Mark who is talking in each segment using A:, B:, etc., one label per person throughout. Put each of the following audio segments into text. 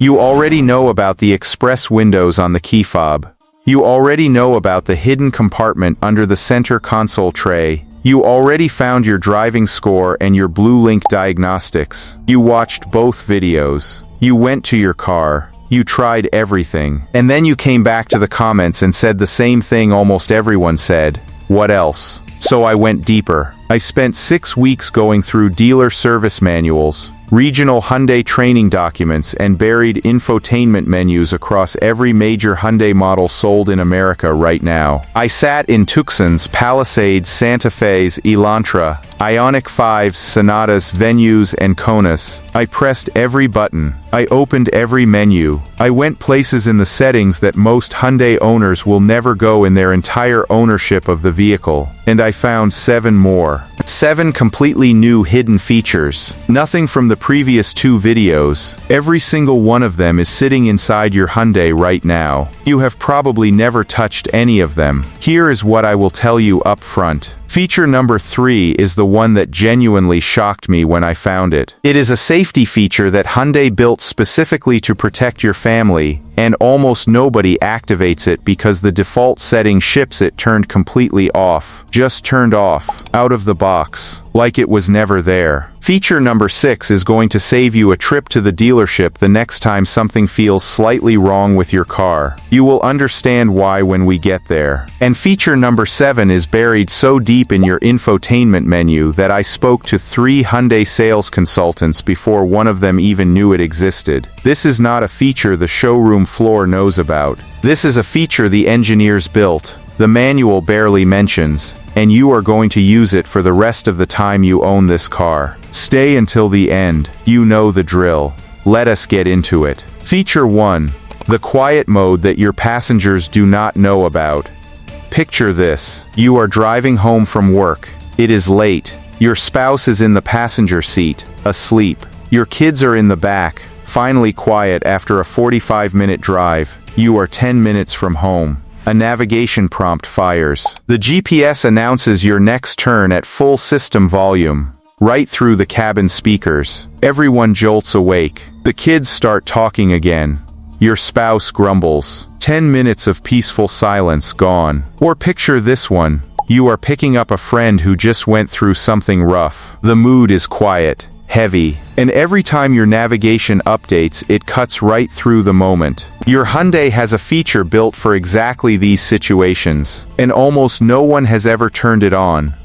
A: You already know about the express windows on the key fob. You already know about the hidden compartment under the center console tray. You already found your driving score and your Blue Link diagnostics. You watched both videos. You went to your car. You tried everything. And then you came back to the comments and said the same thing almost everyone said. What else? So I went deeper. I spent 6 weeks going through dealer service manuals, regional Hyundai training documents, and buried infotainment menus across every major Hyundai model sold in America right now. I sat in Tucson's, Palisade, Santa Fe's, Elantra, Ioniq 5's, Sonatas, Venues, and Konas. I pressed every button. I opened every menu. I went places in the settings that most Hyundai owners will never go in their entire ownership of the vehicle. And I found 7 more. 7 completely new hidden features. Nothing from the previous 2 videos. Every single one of them is sitting inside your Hyundai right now. You have probably never touched any of them. Here is what I will tell you up front. Feature number 3 is the one that genuinely shocked me when I found it. It is a safety feature that Hyundai built specifically to protect your family, and almost nobody activates it because the default setting ships it turned completely off. Just turned off, out of the box, like it was never there. Feature number 6 is going to save you a trip to the dealership the next time something feels slightly wrong with your car. You will understand why when we get there. And feature number 7 is buried so deep in your infotainment menu that I spoke to 3 Hyundai sales consultants before one of them even knew it existed. This is not a feature the showroom floor knows about. This is a feature the engineers built. The manual barely mentions, and you are going to use it for the rest of the time you own this car. Stay until the end. You know the drill. Let us get into it. Feature 1. The quiet mode that your passengers do not know about. Picture this. You are driving home from work. It is late. Your spouse is in the passenger seat, asleep. Your kids are in the back, finally quiet after a 45-minute drive. You are 10 minutes from home. A navigation prompt fires. The GPS announces your next turn at full system volume, right through the cabin speakers. Everyone jolts awake. The kids start talking again. Your spouse grumbles. 10 minutes of peaceful silence gone. Or picture this one. You are picking up a friend who just went through something rough. The mood is quiet, heavy, and every time your navigation updates, it cuts right through the moment. Your Hyundai has a feature built for exactly these situations, and almost no one has ever turned it on.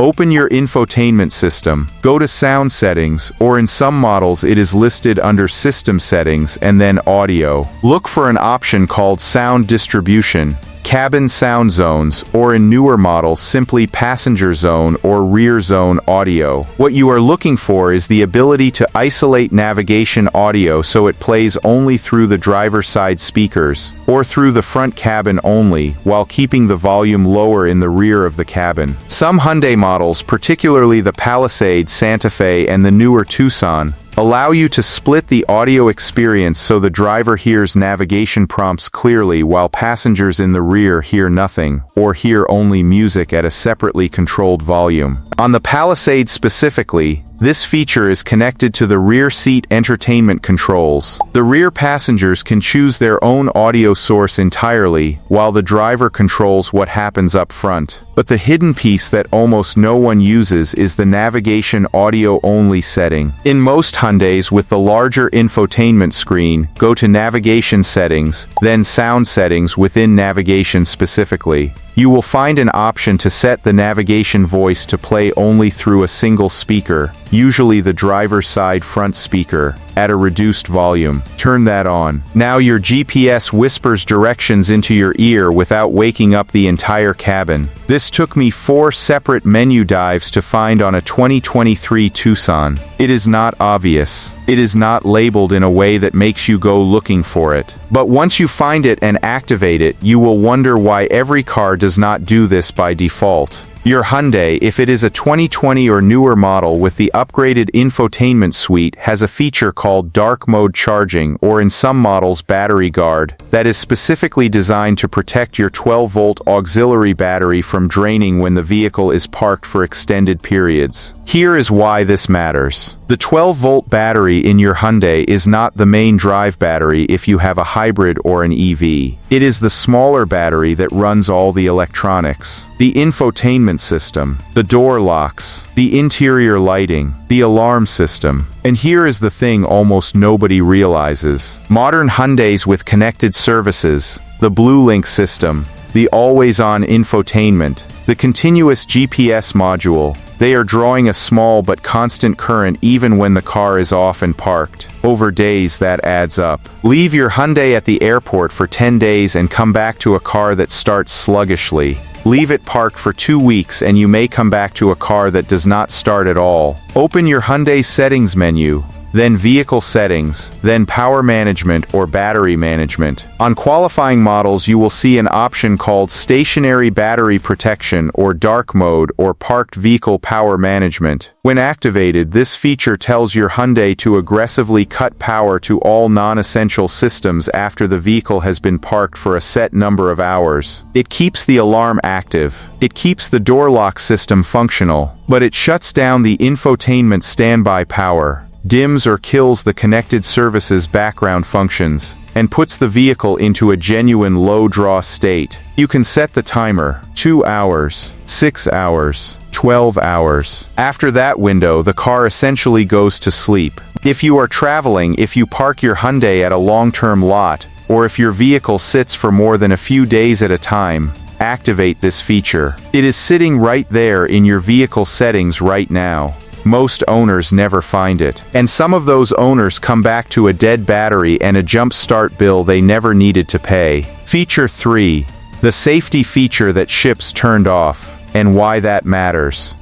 A: Open your infotainment system, go to sound settings, or in some models it is listed under system settings and then audio. Look for an option called sound distribution, cabin sound zones, or in newer models simply passenger zone or rear zone audio. What you are looking for is the ability to isolate navigation audio so it plays only through the driver's side speakers, or through the front cabin only, while keeping the volume lower in the rear of the cabin. Some Hyundai models, particularly the Palisade, Santa Fe, and the newer Tucson, allow you to split the audio experience so the driver hears navigation prompts clearly while passengers in the rear hear nothing, or hear only music at a separately controlled volume. On the Palisade specifically, this feature is connected to the rear seat entertainment controls. The rear passengers can choose their own audio source entirely, while the driver controls what happens up front. But the hidden piece that almost no one uses is the navigation audio-only setting. In most Hyundais with the larger infotainment screen, go to navigation settings, then sound settings within navigation specifically. You will find an option to set the navigation voice to play only through a single speaker, usually the driver's side front speaker, at a reduced volume. Turn that on. Now your GPS whispers directions into your ear without waking up the entire cabin. This took me 4 separate menu dives to find on a 2023 Tucson. It is not obvious. It is not labeled in a way that makes you go looking for it. But once you find it and activate it, you will wonder why every car does not do this by default. Your Hyundai, if it is a 2020 or newer model with the upgraded infotainment suite, has a feature called dark mode charging, or in some models battery guard, that is specifically designed to protect your 12-volt auxiliary battery from draining when the vehicle is parked for extended periods. Here is why this matters. The 12-volt battery in your Hyundai is not the main drive battery if you have a hybrid or an EV. It is the smaller battery that runs all the electronics, the infotainment system, the door locks, the interior lighting, the alarm system. And here is the thing almost nobody realizes. Modern Hyundais with connected services, the BlueLink system, the always-on infotainment, the continuous GPS module, they are drawing a small but constant current even when the car is off and parked. Over days that adds up. Leave your Hyundai at the airport for 10 days and come back to a car that starts sluggishly. Leave it parked for 2 weeks and you may come back to a car that does not start at all. Open your Hyundai settings menu, then vehicle settings, then power management or battery management. On qualifying models you will see an option called stationary battery protection or dark mode or parked vehicle power management. When activated, this feature tells your Hyundai to aggressively cut power to all non-essential systems after the vehicle has been parked for a set number of hours. It keeps the alarm active. It keeps the door lock system functional, but it shuts down the infotainment standby power, dims or kills the connected services background functions, and puts the vehicle into a genuine low-draw state. You can set the timer, 2 hours, 6 hours, 12 hours. After that window, the car essentially goes to sleep. If you are traveling, if you park your Hyundai at a long-term lot, or if your vehicle sits for more than a few days at a time, activate this feature. It is sitting right there in your vehicle settings right now. Most owners never find it. And some of those owners come back to a dead battery and a jump start bill they never needed to pay. Feature 3. The safety feature that ships turned off, and why that matters.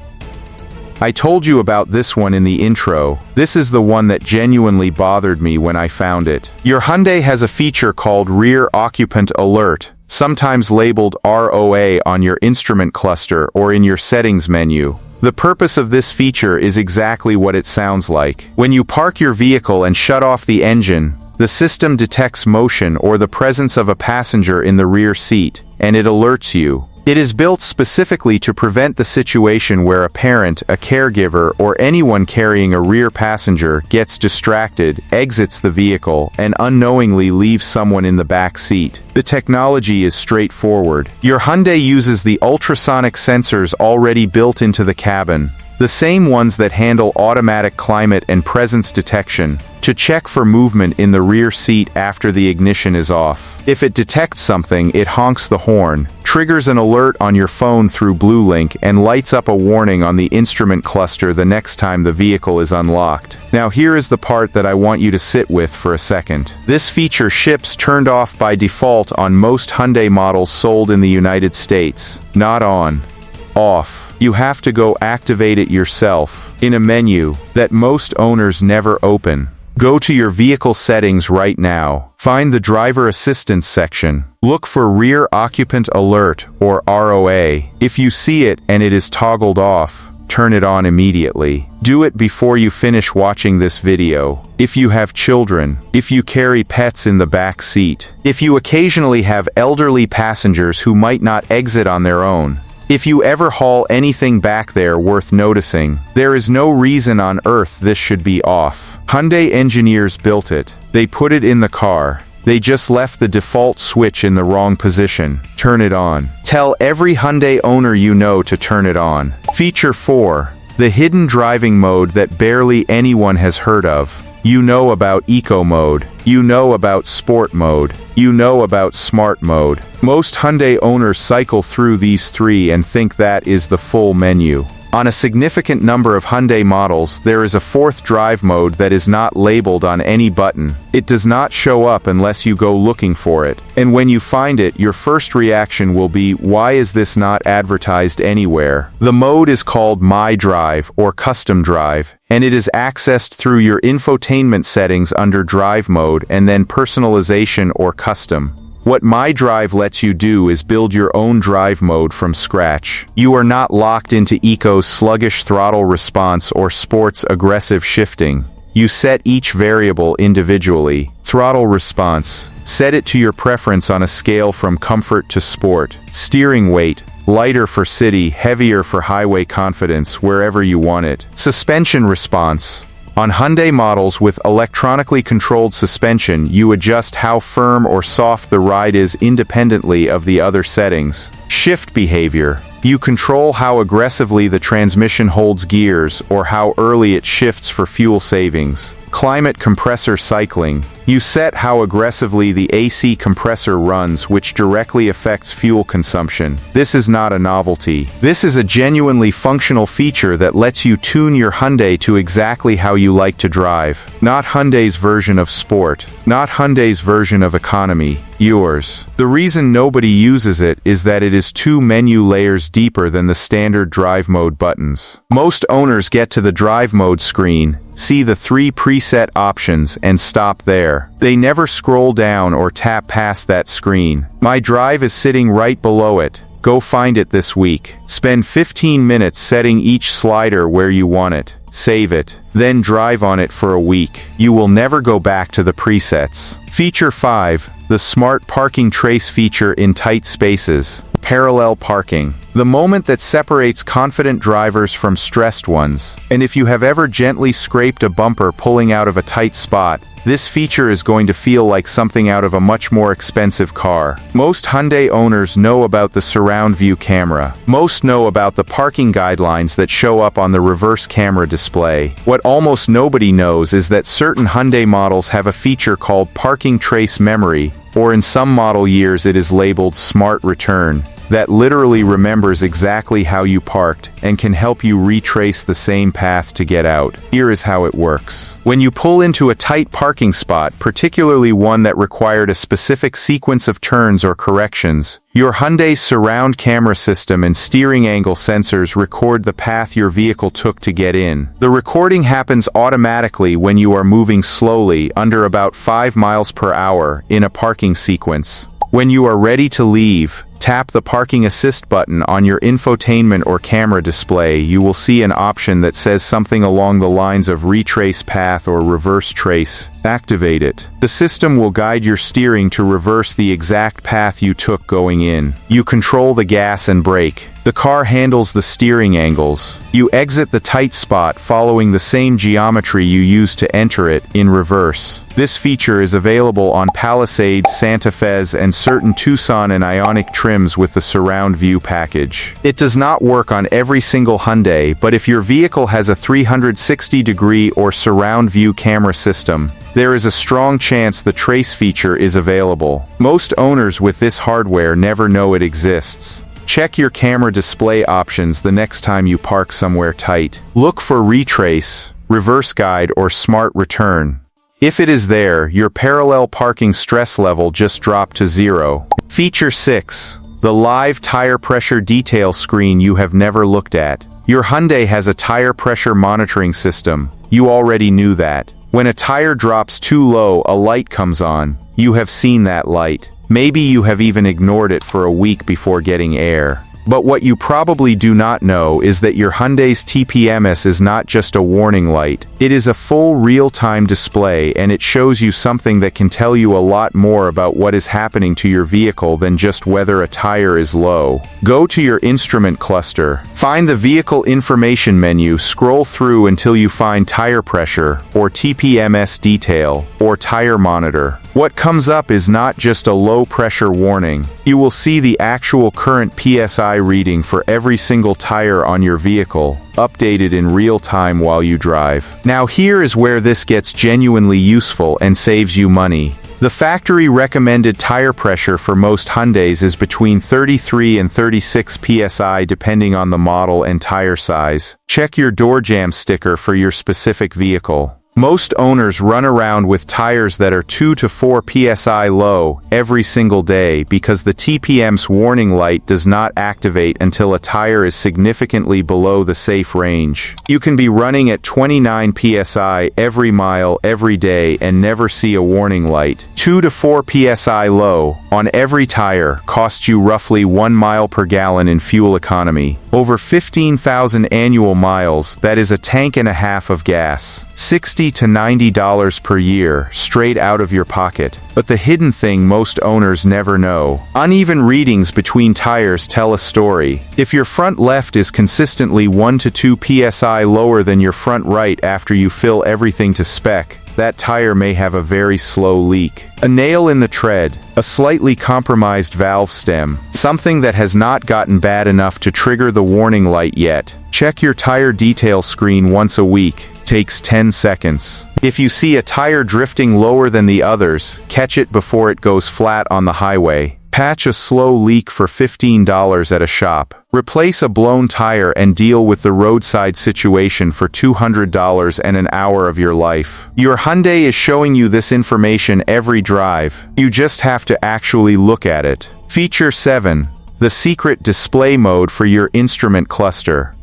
A: I told you about this one in the intro. This is the one that genuinely bothered me when I found it. Your Hyundai has a feature called Rear Occupant Alert, sometimes labeled ROA on your instrument cluster or in your settings menu. The purpose of this feature is exactly what it sounds like. When you park your vehicle and shut off the engine, the system detects motion or the presence of a passenger in the rear seat, and it alerts you. It is built specifically to prevent the situation where a parent, a caregiver, or anyone carrying a rear passenger gets distracted, exits the vehicle, and unknowingly leaves someone in the back seat. The technology is straightforward. Your Hyundai uses the ultrasonic sensors already built into the cabin, the same ones that handle automatic climate and presence detection, to check for movement in the rear seat after the ignition is off. If it detects something, it honks the horn, triggers an alert on your phone through BlueLink, and lights up a warning on the instrument cluster the next time the vehicle is unlocked. Now here is the part that I want you to sit with for a second. This feature ships turned off by default on most Hyundai models sold in the United States. Not on. Off. You have to go activate it yourself, in a menu that most owners never open. Go to your vehicle settings right now. Find the driver assistance section. Look for Rear Occupant Alert, or ROA. If you see it and it is toggled off, turn it on immediately. Do it before you finish watching this video. If you have children, if you carry pets in the back seat, if you occasionally have elderly passengers who might not exit on their own, if you ever haul anything back there worth noticing, there is no reason on earth this should be off. Hyundai engineers built it. They put it in the car. They just left the default switch in the wrong position. Turn it on. Tell every Hyundai owner you know to turn it on. Feature 4. The hidden driving mode that barely anyone has heard of. You know about Eco Mode. You know about Sport Mode. You know about Smart Mode. Most Hyundai owners cycle through these 3 and think that is the full menu. On a significant number of Hyundai models, there is a 4th drive mode that is not labeled on any button. It does not show up unless you go looking for it. And when you find it, your first reaction will be, why is this not advertised anywhere? The mode is called My Drive or Custom Drive, and it is accessed through your infotainment settings under Drive Mode and then Personalization or Custom. What My Drive lets you do is build your own drive mode from scratch. You are not locked into Eco's sluggish throttle response or Sport's aggressive shifting. You set each variable individually. Throttle response. Set it to your preference on a scale from comfort to sport. Steering weight. Lighter for city, heavier for highway confidence, wherever you want it. Suspension response. On Hyundai models with electronically controlled suspension, you adjust how firm or soft the ride is independently of the other settings. Shift behavior. You control how aggressively the transmission holds gears or how early it shifts for fuel savings. Climate compressor cycling. You set how aggressively the AC compressor runs, which directly affects fuel consumption. This is not a novelty. This is a genuinely functional feature that lets you tune your Hyundai to exactly how you like to drive. Not Hyundai's version of sport. Not Hyundai's version of economy. Yours. The reason nobody uses it is that it is 2 menu layers deeper than the standard drive mode buttons. Most owners get to the drive mode screen, see the 3 preset options, and stop there. They never scroll down or tap past that screen. My drive is sitting right below it. Go find it this week. Spend 15 minutes setting each slider where you want it. Save it. Then drive on it for a week. You will never go back to the presets. Feature 5. The Smart Parking Trace feature in tight spaces. Parallel parking. The moment that separates confident drivers from stressed ones. And if you have ever gently scraped a bumper pulling out of a tight spot, this feature is going to feel like something out of a much more expensive car. Most Hyundai owners know about the surround view camera. Most know about the parking guidelines that show up on the reverse camera display. What almost nobody knows is that certain Hyundai models have a feature called Parking Trace Memory, or in some model years it is labeled Smart Return, that literally remembers exactly how you parked and can help you retrace the same path to get out. Here is how it works. When you pull into a tight parking spot, particularly one that required a specific sequence of turns or corrections, your Hyundai's surround camera system and steering angle sensors record the path your vehicle took to get in. The recording happens automatically when you are moving slowly under about 5 miles per hour in a parking sequence. When you are ready to leave, tap the parking assist button on your infotainment or camera display. You will see an option that says something along the lines of retrace path or reverse trace. Activate it. The system will guide your steering to reverse the exact path you took going in. You control the gas and brake. The car handles the steering angles. You exit the tight spot following the same geometry you used to enter it in reverse. This feature is available on Palisade, Santa Fe's, and certain Tucson and Ioniq trims with the surround view package. It does not work on every single Hyundai, but if your vehicle has a 360-degree or surround view camera system, there is a strong chance the trace feature is available. Most owners with this hardware never know it exists. Check your camera display options the next time you park somewhere tight. Look for retrace, reverse guide, or smart return. If it is there, your parallel parking stress level just dropped to 0. Feature 6. The live tire pressure detail screen you have never looked at. Your Hyundai has a tire pressure monitoring system. You already knew that. When a tire drops too low, a light comes on. You have seen that light. Maybe you have even ignored it for a week before getting air. But what you probably do not know is that your Hyundai's TPMS is not just a warning light. It is a full real-time display, and it shows you something that can tell you a lot more about what is happening to your vehicle than just whether a tire is low. Go to your instrument cluster. Find the vehicle information menu, scroll through until you find tire pressure, or TPMS detail, or tire monitor. What comes up is not just a low-pressure warning. You will see the actual current PSI reading for every single tire on your vehicle, updated in real time while you drive. Now here is where this gets genuinely useful and saves you money. The factory recommended tire pressure for most Hyundais is between 33 and 36 psi depending on the model and tire size. Check your door jamb sticker for your specific vehicle. Most owners run around with tires that are 2 to 4 psi low every single day because the TPM's warning light does not activate until a tire is significantly below the safe range. You can be running at 29 psi every mile every day and never see a warning light. 2 to 4 psi low on every tire costs you roughly 1 mile per gallon in fuel economy. Over 15,000 annual miles, that is a tank and a half of gas. 60 $60 to $90 per year, straight out of your pocket. But the hidden thing most owners never know. Uneven readings between tires tell a story. If your front left is consistently 1 to 2 psi lower than your front right after you fill everything to spec, that tire may have a very slow leak. A nail in the tread, a slightly compromised valve stem, something that has not gotten bad enough to trigger the warning light yet. Check your tire detail screen once a week. Takes 10 seconds. If you see a tire drifting lower than the others, catch it before it goes flat on the highway. Patch a slow leak for $15 at a shop. Replace a blown tire and deal with the roadside situation for $200 and an hour of your life. Your Hyundai is showing you this information every drive. You just have to actually look at it. Feature 7. The secret display mode for your instrument cluster.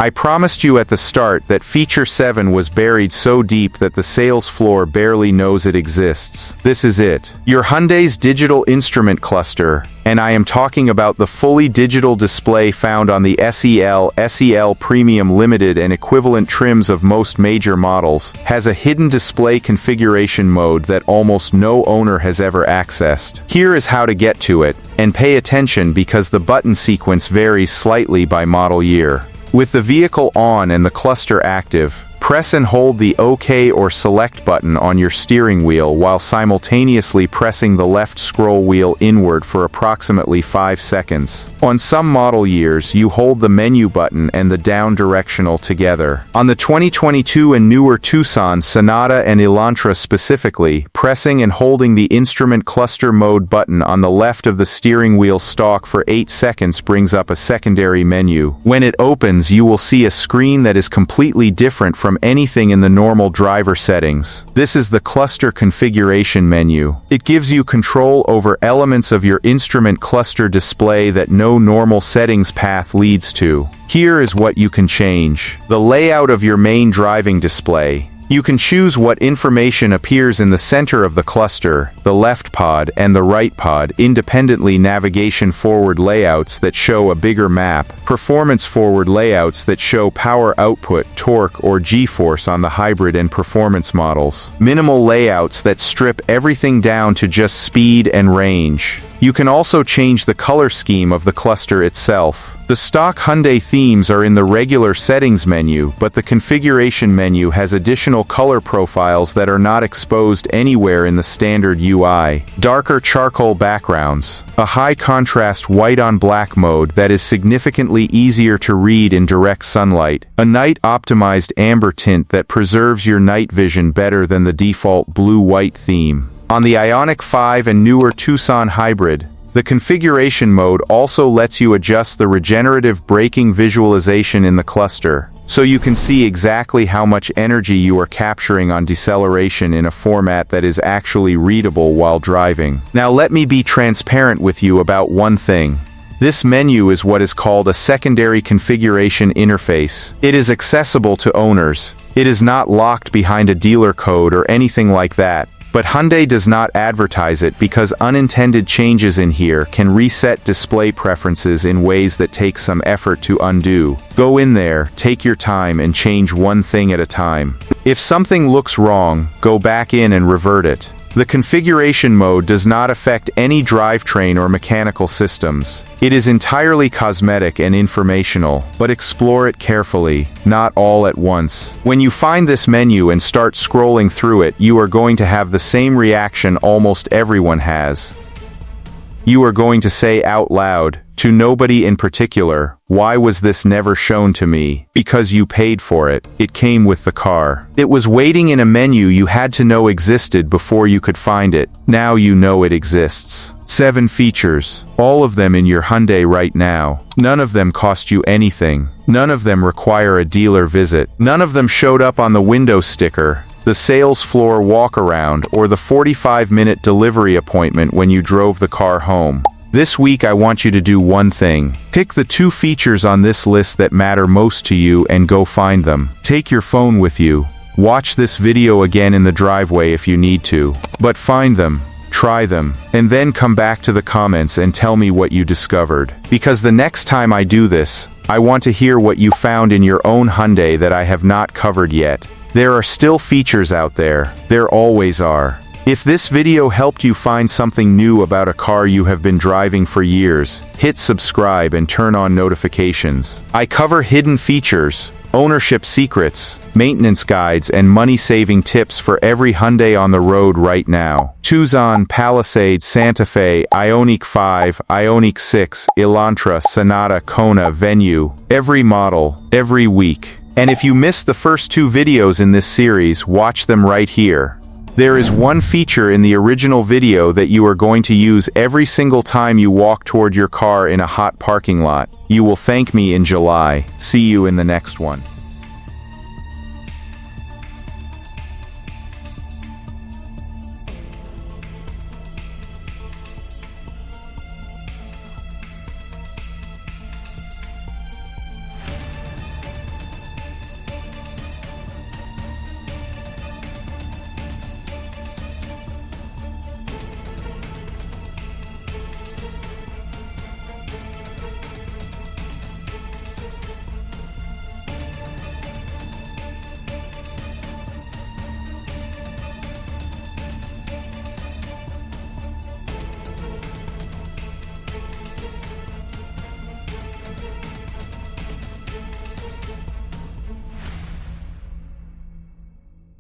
A: I promised you at the start that Feature 7 was buried so deep that the sales floor barely knows it exists. This is it. Your Hyundai's digital instrument cluster, and I am talking about the fully digital display found on the SEL Premium Limited and equivalent trims of most major models, has a hidden display configuration mode that almost no owner has ever accessed. Here is how to get to it, and pay attention because the button sequence varies slightly by model year. With the vehicle on and the cluster active, press and hold the OK or Select button on your steering wheel while simultaneously pressing the left scroll wheel inward for approximately 5 seconds. On some model years, you hold the menu button and the down directional together. On the 2022 and newer Tucson, Sonata and Elantra specifically, pressing and holding the instrument cluster mode button on the left of the steering wheel stalk for 8 seconds brings up a secondary menu. When it opens, you will see a screen that is completely different from anything in the normal driver settings. This is the cluster configuration menu. It gives you control over elements of your instrument cluster display that no normal settings path leads to. Here is what you can change. The layout of your main driving display. You can choose what information appears in the center of the cluster, the left pod and the right pod, independently navigation forward layouts that show a bigger map, performance forward layouts that show power output, torque or G-force on the hybrid and performance models, minimal layouts that strip everything down to just speed and range. You can also change the color scheme of the cluster itself. The stock Hyundai themes are in the regular settings menu, but the configuration menu has additional color profiles that are not exposed anywhere in the standard UI. Darker charcoal backgrounds, a high contrast white on black mode that is significantly easier to read in direct sunlight, a night optimized amber tint that preserves your night vision better than the default blue-white theme. On the Ioniq 5 and newer Tucson hybrid, the configuration mode also lets you adjust the regenerative braking visualization in the cluster, so you can see exactly how much energy you are capturing on deceleration in a format that is actually readable while driving. Now let me be transparent with you about one thing. This menu is what is called a secondary configuration interface. It is accessible to owners. It is not locked behind a dealer code or anything like that. But Hyundai does not advertise it because unintended changes in here can reset display preferences in ways that take some effort to undo. Go in there, take your time and change one thing at a time. If something looks wrong, go back in and revert it. The configuration mode does not affect any drivetrain or mechanical systems. It is entirely cosmetic and informational, but explore it carefully, not all at once. When you find this menu and start scrolling through it, you are going to have the same reaction almost everyone has. You are going to say out loud, to nobody in particular, "Why was this never shown to me?" Because you paid for it. It came with the car. It was waiting in a menu you had to know existed before you could find it. Now you know it exists. 7 features. All of them in your Hyundai right now. None of them cost you anything. None of them require a dealer visit. None of them showed up on the window sticker, the sales floor walk-around, or the 45-minute delivery appointment when you drove the car home. This week I want you to do one thing. Pick the 2 features on this list that matter most to you and go find them. Take your phone with you. Watch this video again in the driveway if you need to. But find them, try them, and then come back to the comments and tell me what you discovered. Because the next time I do this, I want to hear what you found in your own Hyundai that I have not covered yet. There are still features out there. There always are. If this video helped you find something new about a car you have been driving for years, hit subscribe and turn on notifications. I cover hidden features, ownership secrets, maintenance guides, and money-saving tips for every Hyundai on the road right now. Tucson, Palisade, Santa Fe, Ioniq 5, Ioniq 6, Elantra, Sonata, Kona, Venue. Every model, every week. And if you missed the first 2 videos in this series, watch them right here. There is one feature in the original video that you are going to use every single time you walk toward your car in a hot parking lot. You will thank me in July. See you in the next one.